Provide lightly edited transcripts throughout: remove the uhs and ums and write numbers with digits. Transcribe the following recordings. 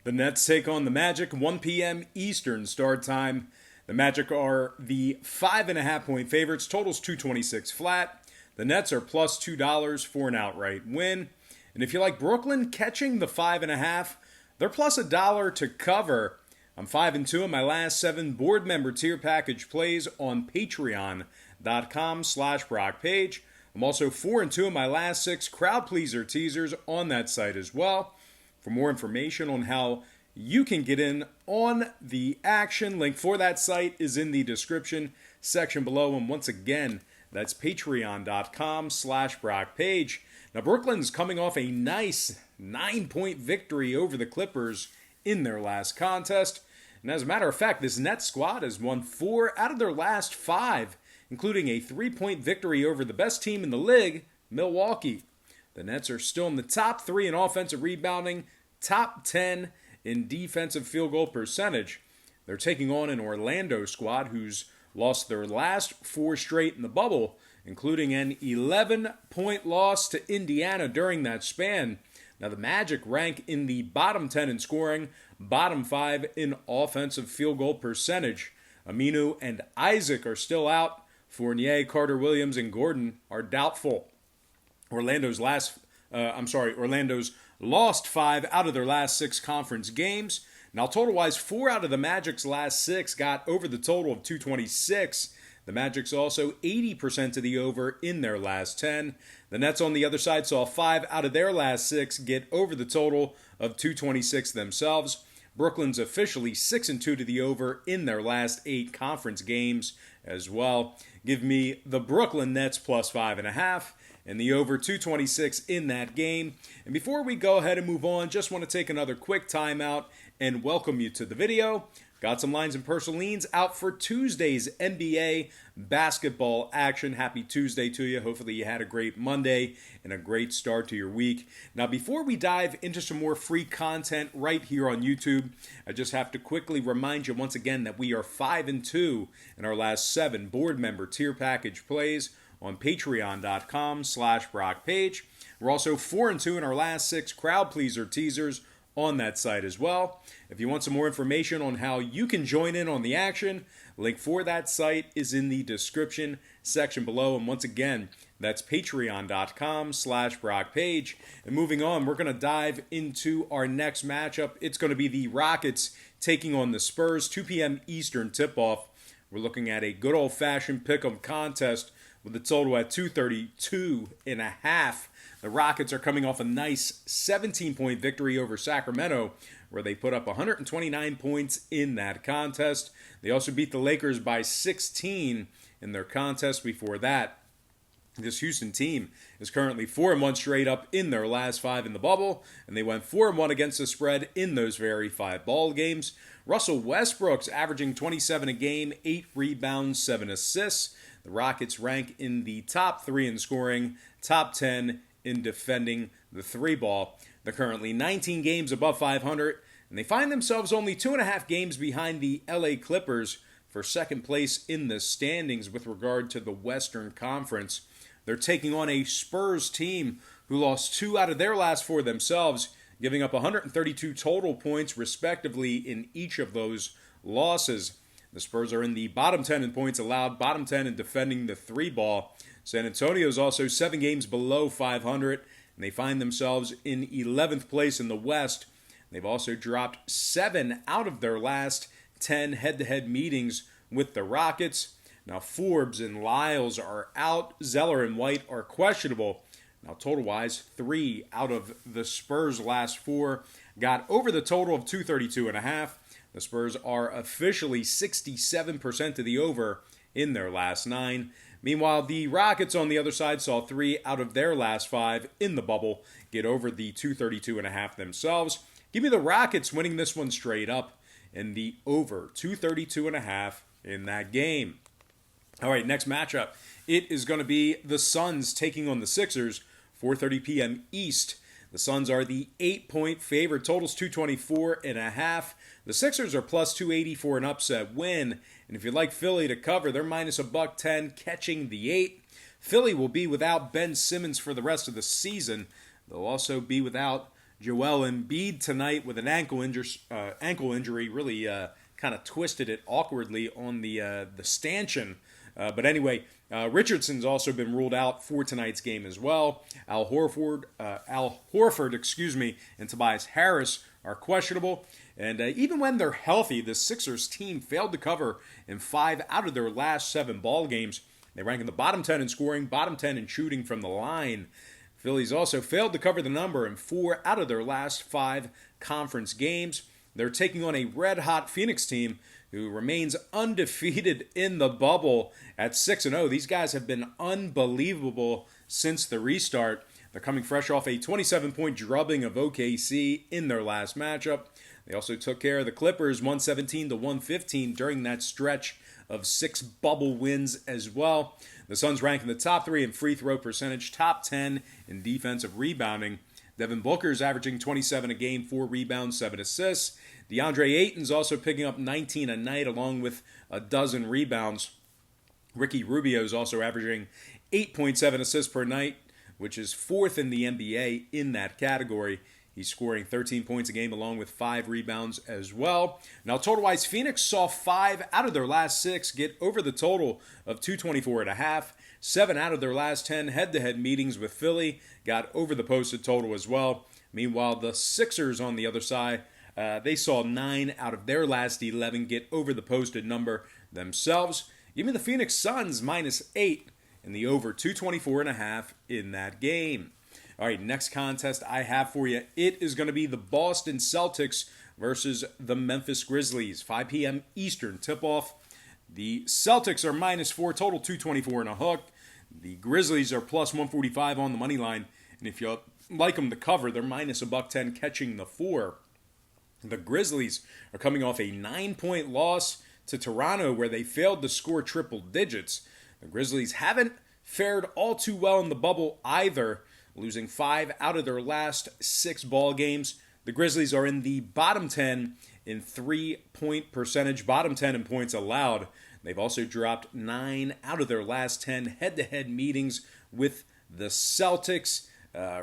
The Nets take on the Magic, 1 p.m. Eastern start time. The Magic are the 5.5-point favorites. Totals 226 flat. The Nets are plus $2 for an outright win. And if you like Brooklyn catching the 5.5, they're plus $1 to cover. I'm 5-2 in my last 7 board member tier package plays on patreon.com/Brock Page. I'm also 4-2 in my last 6 crowd pleaser teasers on that site as well. For more information on how you can get in on the action, link for that site is in the description section below. And once again, that's patreon.com/Brock Page. Now, Brooklyn's coming off a nice 9-point victory over the Clippers in their last contest. And as a matter of fact, this Nets squad has won 4 out of their last 5, including a 3-point victory over the best team in the league, Milwaukee. The Nets are still in the top 3 in offensive rebounding, top 10 in defensive field goal percentage. They're taking on an Orlando squad who's lost their last 4 straight in the bubble, including an 11-point loss to Indiana during that span. Now, the Magic rank in the bottom 10 in scoring, bottom 5 in offensive field goal percentage. Aminu and Isaac are still out. Fournier, Carter Williams, and Gordon are doubtful. Orlando's lost 5 out of their last 6 conference games. Now, total-wise, 4 out of the Magic's last 6 got over the total of 226. The Magic's also 80% to the over in their last 10. The Nets on the other side saw 5 out of their last 6 get over the total of 226 themselves. Brooklyn's officially 6-2 to the over in their last 8 conference games as well. Give me the Brooklyn Nets plus 5.5 and the over 226 in that game. And before we go ahead and move on, just want to take another quick timeout and welcome you to the video. Got some lines and personal leans out for Tuesday's NBA basketball action. Happy Tuesday to you. Hopefully you had a great Monday and a great start to your week. Now, before we dive into some more free content right here on YouTube, I just have to quickly remind you once again that we are 5-2 in our last 7 board member tier package plays on patreon.com/Brock Page. We're also 4-2 in our last 6 crowd pleaser teasers on that site as well. If you want some more information on how you can join in on the action, link for that site is in the description section below. And once again, that's patreon.com/Brock Page. And moving on, we're going to dive into our next matchup. It's going to be the Rockets taking on the Spurs, 2 p.m. Eastern tip-off. We're looking at a good old-fashioned pick-em contest with a total at 232.5. The Rockets are coming off a nice 17-point victory over Sacramento, where they put up 129 points in that contest. They also beat the Lakers by 16 in their contest before that. This Houston team is currently 4-1 straight up in their last 5 in the bubble, and they went 4-1 against the spread in those very 5 ball games. Russell Westbrook's averaging 27 a game, 8 rebounds, 7 assists. The Rockets rank in the top 3 in scoring, top 10 in defending the 3-ball. They're currently 19 games above 500, and they find themselves only 2.5 games behind the LA Clippers for second place in the standings with regard to the Western Conference. They're taking on a Spurs team who lost 2 out of their last 4 themselves, giving up 132 total points respectively in each of those losses. The Spurs are in the bottom 10 in points allowed, bottom 10 in defending the 3-ball. San Antonio is also 7 games below 500, and they find themselves in 11th place in the West. They've also dropped 7 out of their last 10 head-to-head meetings with the Rockets. Now, Forbes and Lyles are out. Zeller and White are questionable. Now, total-wise, 3 out of the Spurs' last 4 got over the total of 232.5. The Spurs are officially 67% to the over in their last 9. Meanwhile, the Rockets on the other side saw 3 out of their last 5 in the bubble get over the 232.5 themselves. Give me the Rockets winning this one straight up and the over 232.5 in that game. All right, next matchup. It is going to be the Suns taking on the Sixers, 4:30 p.m. East. The Suns are the 8-point favorite. Totals 224.5. The Sixers are plus 280 for an upset win. And if you'd like Philly to cover, they're minus $110, catching the 8. Philly will be without Ben Simmons for the rest of the season. They'll also be without Joel Embiid tonight with an ankle injury really kind of twisted it awkwardly on the stanchion. But anyway, Richardson's also been ruled out for tonight's game as well. Al Horford, and Tobias Harris are questionable. And even when they're healthy, the Sixers team failed to cover in 5 out of their last 7 ball games. They rank in the bottom 10 in scoring, bottom 10 in shooting from the line. Phillies also failed to cover the number in 4 out of their last 5 conference games. They're taking on a red-hot Phoenix team who remains undefeated in the bubble at 6-0. These guys have been unbelievable since the restart. They're coming fresh off a 27-point drubbing of OKC in their last matchup. They also took care of the Clippers 117-115 during that stretch of 6 bubble wins as well. The Suns rank in the top 3 in free throw percentage, top 10 in defensive rebounding. Devin Booker's averaging 27 a game, 4 rebounds, 7 assists. DeAndre Ayton's also picking up 19 a night along with a dozen rebounds. Ricky Rubio's also averaging 8.7 assists per night, which is 4th in the NBA in that category. He's scoring 13 points a game along with 5 rebounds as well. Now, total-wise, Phoenix saw 5 out of their last 6 get over the total of 224.5. 7 out of their last 10 head-to-head meetings with Philly got over the posted total as well. Meanwhile, the Sixers on the other side, they saw 9 out of their last 11 get over the posted number themselves. Even the Phoenix Suns -8 in the over 224.5 in that game. All right, next contest I have for you. It is going to be the Boston Celtics versus the Memphis Grizzlies. 5 p.m. Eastern tip-off. The Celtics are -4, total 224 and a hook. The Grizzlies are +145 on the money line. And if you like them to cover, they're -110 catching the 4. The Grizzlies are coming off a 9-point loss to Toronto where they failed to score triple digits. The Grizzlies haven't fared all too well in the bubble either, losing 5 out of their last 6 ball games. The Grizzlies are in the bottom 10 in 3-point percentage, bottom 10 in points allowed. They've also dropped 9 out of their last 10 head-to-head meetings with the Celtics,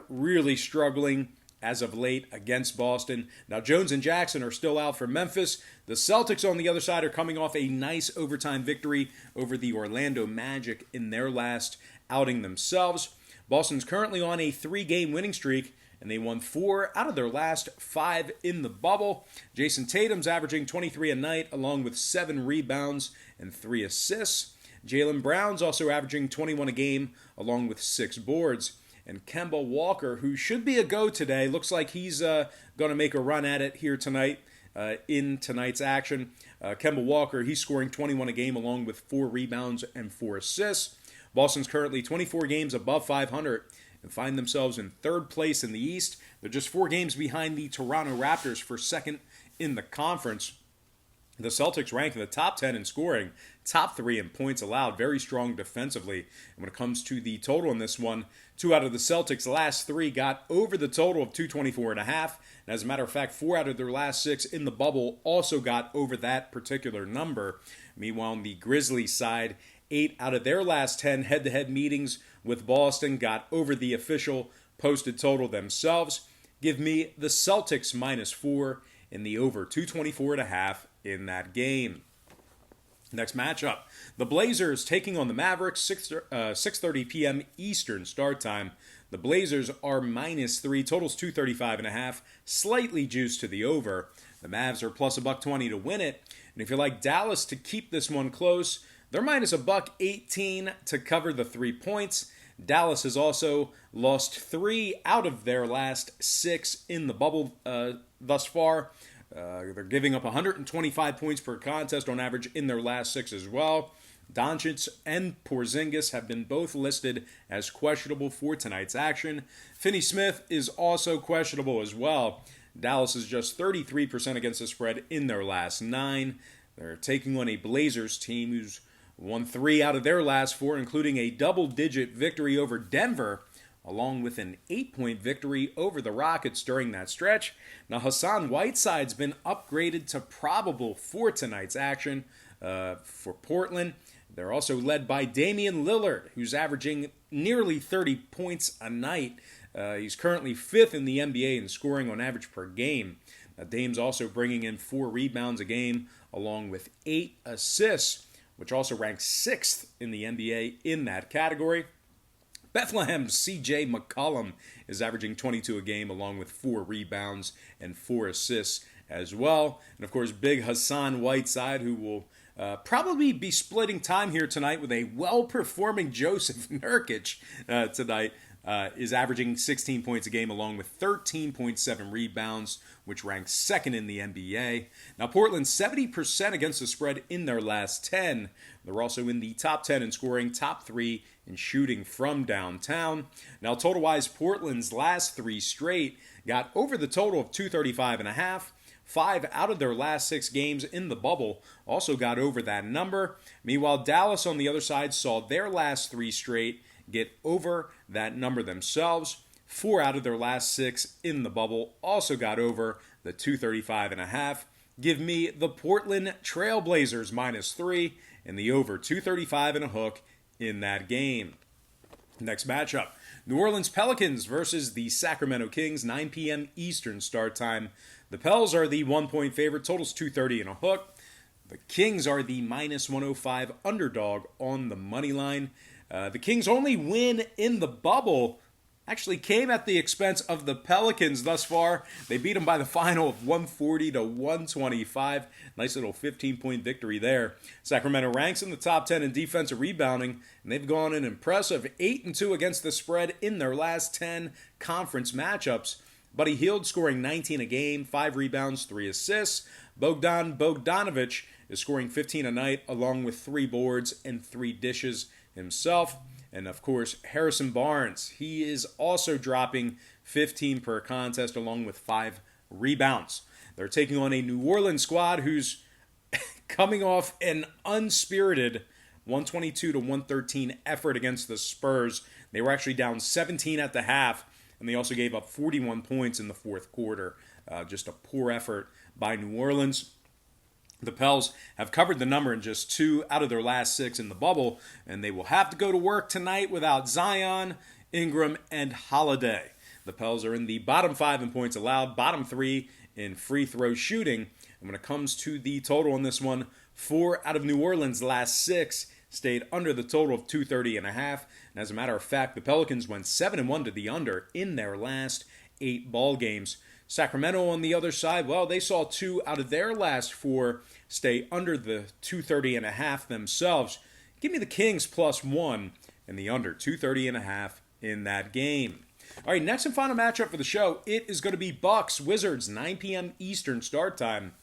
really struggling as of late against Boston. Now, Jones and Jackson are still out for Memphis. The Celtics on the other side are coming off a nice overtime victory over the Orlando Magic in their last outing themselves. Boston's currently on a 3-game winning streak, and they won 4 out of their last 5 in the bubble. Jason Tatum's averaging 23 a night, along with 7 rebounds and 3 assists. Jaylen Brown's also averaging 21 a game, along with 6 boards. And Kemba Walker, who should be a go today, looks like he's going to make a run at it here tonight in tonight's action. Kemba Walker, he's scoring 21 a game, along with 4 rebounds and 4 assists. Boston's currently 24 games above 500 and find themselves in 3rd place in the East. They're just 4 games behind the Toronto Raptors for 2nd in the conference. The Celtics rank in the top 10 in scoring, top 3 in points allowed, very strong defensively. And when it comes to the total in this one, 2 out of the Celtics' last 3 got over the total of 224.5. And as a matter of fact, 4 out of their last 6 in the bubble also got over that particular number. Meanwhile, on the Grizzlies side, 8 out of their last 10 head-to-head meetings with Boston got over the official posted total themselves. Give me the Celtics -4 in the over 224.5 in that game. Next matchup, the Blazers taking on the Mavericks, 6:30 p.m. Eastern start time. The Blazers are -3, totals 235.5, slightly juiced to the over. The Mavs are +120 to win it. And if you like Dallas to keep this one close, they're -118 to cover the 3 points. Dallas has also lost 3 out of their last 6 in the bubble thus far. They're giving up 125 points per contest on average in their last 6 as well. Doncic and Porzingis have been both listed as questionable for tonight's action. Finney-Smith is also questionable as well. Dallas is just 33% against the spread in their last 9. They're taking on a Blazers team who's won 3 out of their last 4, including a double-digit victory over Denver, along with an 8-point victory over the Rockets during that stretch. Now, Hassan Whiteside's been upgraded to probable for tonight's action for Portland. They're also led by Damian Lillard, who's averaging nearly 30 points a night. He's currently 5th in the NBA in scoring on average per game. Dame's also bringing in 4 rebounds a game, along with 8 assists, which also ranks 6th in the NBA in that category. Bethlehem's C.J. McCollum is averaging 22 a game, along with 4 rebounds and 4 assists as well. And of course, big Hassan Whiteside, who will probably be splitting time here tonight with a well-performing Joseph Nurkic tonight, is averaging 16 points a game along with 13.7 rebounds, which ranks 2nd in the NBA. Now, Portland's 70% against the spread in their last 10. They're also in the top 10 in scoring, top 3 in shooting from downtown. Now, total-wise, Portland's last 3 straight got over the total of 235.5. 5 out of their last 6 games in the bubble also got over that number. Meanwhile, Dallas on the other side saw their last 3 straight get over that number themselves. 4 out of their last 6 in the bubble also got over the 235.5. Give me the Portland Trailblazers -3 and the over 235 and a hook in that game. Next matchup, New Orleans Pelicans versus the Sacramento Kings, 9 p.m. Eastern start time. The Pels are the 1-point favorite, totals 230 and a hook. The Kings are the -105 underdog on the money line. The Kings' only win in the bubble actually came at the expense of the Pelicans thus far. They beat them by the final of 140-125. Nice little 15-point victory there. Sacramento ranks in the top 10 in defensive rebounding, and they've gone an impressive 8-2 against the spread in their last 10 conference matchups. Buddy Hield scoring 19 a game, 5 rebounds, 3 assists. Bogdan Bogdanovic is scoring 15 a night, along with 3 boards and 3 dishes himself. And of course, Harrison Barnes, he is also dropping 15 per contest, along with 5 rebounds. They're taking on a New Orleans squad who's coming off an unspirited 122-113 effort against the Spurs. They were actually down 17 at the half, and they also gave up 41 points in the fourth quarter. Just a poor effort by New Orleans. The Pels have covered the number in just 2 out of their last 6 in the bubble, and they will have to go to work tonight without Zion, Ingram, and Holiday. The Pels are in the bottom 5 in points allowed, bottom 3 in free throw shooting. And when it comes to the total on this one, 4 out of New Orleans' last 6 stayed under the total of 230.5. And as a matter of fact, the Pelicans went 7-1 to the under in their last 8 ball games. Sacramento on the other side, well, they saw 2 out of their last 4 stay under the 230.5 themselves. Give me the Kings +1 and the under 230.5 in that game. All right, next and final matchup for the show, it is going to be Bucks Wizards, 9 p.m. Eastern start time.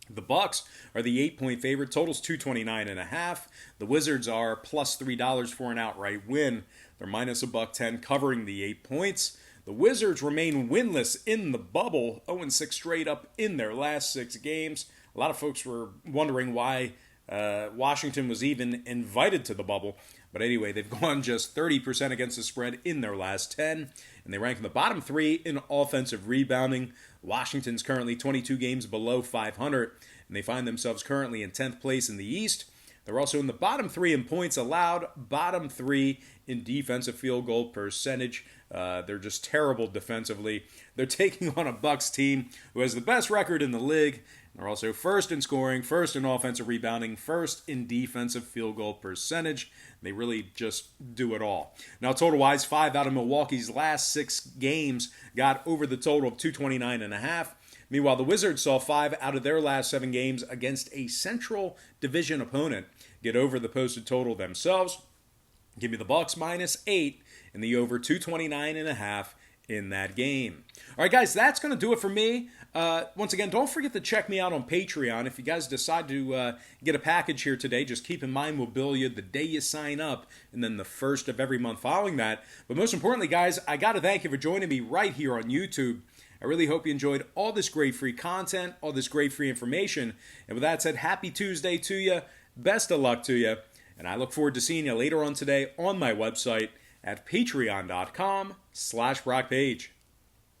The Bucks are the 8-point favorite, totals 229.5. The Wizards are +$3 for an outright win. They're -$110, covering the 8 points. The Wizards remain winless in the bubble, 0-6 straight up in their last 6 games. A lot of folks were wondering why Washington was even invited to the bubble. But anyway, they've gone just 30% against the spread in their last 10, and they rank in the bottom 3 in offensive rebounding. Washington's currently 22 games below 500, and they find themselves currently in 10th place in the East. They're also in the bottom 3 in points allowed, bottom 3 in defensive field goal percentage. They're just terrible defensively. They're taking on a Bucks team who has the best record in the league. They're also first in scoring, first in offensive rebounding, first in defensive field goal percentage. They really just do it all. Now, total-wise, 5 out of Milwaukee's last 6 games got over the total of 229.5. Meanwhile, the Wizards saw 5 out of their last 7 games against a Central Division opponent get over the posted total themselves. Give me the Bucks -8 and the over 229.5 in that game. All right, guys, that's going to do it for me. Once again, don't forget to check me out on Patreon. If you guys decide to get a package here today, just keep in mind we'll bill you the day you sign up and then the first of every month following that. But most importantly, guys, I got to thank you for joining me right here on YouTube. I really hope you enjoyed all this great free content, all this great free information. And with that said, happy Tuesday to you. Best of luck to you. And I look forward to seeing you later on today on my website at patreon.com/BrockPage.